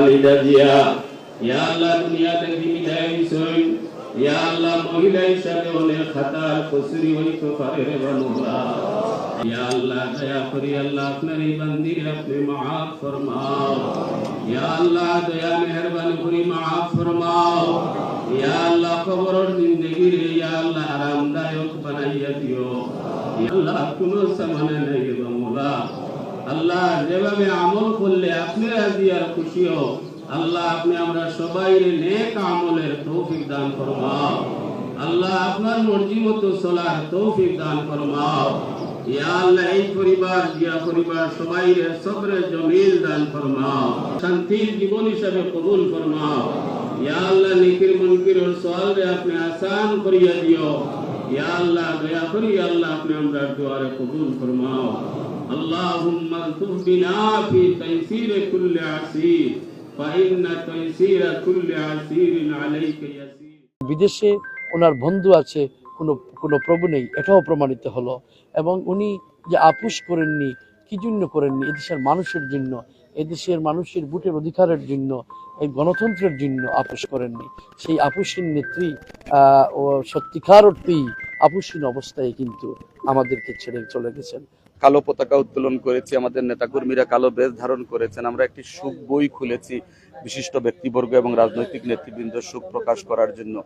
খালিদা জিয়া, ইয়া আল্লাহ দুনিয়া থেকে বিদায় নিছেন, ইয়া আল্লাহ মহিলা হিসাবে অনেক খাতার কসুরি হইতে পারে রে বানুল্লাহ। ইয়া আল্লাহ দয়া করি আল্লাহ আপনার এই বান্দির আপনি মাফ ফরমাও। ইয়া আল্লাহ দয়া মেহরবানি করি মাফ ফরমাও। ইয়া আল্লাহ কবরের জিন্দেগি রে ইয়া আল্লাহ আরামদায়ক বানাইয়া দিও। ইয়া আল্লাহ কোনো সামানে নাই রে বানুল্লাহ। আল্লাহ যেভাবে আমল করলে আপনি রাজি আর খুশি হও, আল্লাহ আপনি আমরা সবাই নেক আমলের তৌফিক দান ফরমাও। আল্লাহ আপনার মর্জি মতো চলার তৌফিক দান ফরমাও। ইয়া আল্লাহ এই পরিবার জিয়া পরিবার সবাই সবরে জমিল দান ফরমাও, শান্তির জীবন হিসাবে কবুল ফরমাও। ইয়া আল্লাহ নিকির মুনকির সওয়াল রে আপনি আসান করিয়া দিও। ইয়া আল্লাহ দয়া করি আল্লাহ আপনি আমরা দুআরে কবুল ফরমাও। আল্লাহুম্মা তুব বিনা ফি তাইসির কুল্লি আসির ফাইন্না তাইসির কুল্লি আসিরিন আলাইকা ইয়াসির। বিদেশে ওনার বন্ধু আছে, কোনো প্রভু নেই, এটাও প্রমাণিত হলো। এবং উনি যে আপোষ করেননি, কি জন্য করেননি? এদেশের মানুষের জন্য, এদেশের মানুষের ভোটের অধিকারের জন্য, এই গণতন্ত্রের জন্য আপোষ করেননি। সেই আপোষহীন নেত্রী ও সত্যিকার অর্থেই আপোষহীন অবস্থায় কিন্তু আমাদেরকে ছেড়ে চলে গেছেন। কালো পতাকা উত্তোলন করেছি, আমাদের নেতাকর্মীরা কালো বেশ ধারণ করেছেন। আমরা একটি শোক বই খুলেছি বিশিষ্ট ব্যক্তিবর্গ এবং রাজনৈতিক নেতৃবৃন্দ শোক প্রকাশ করার জন্য।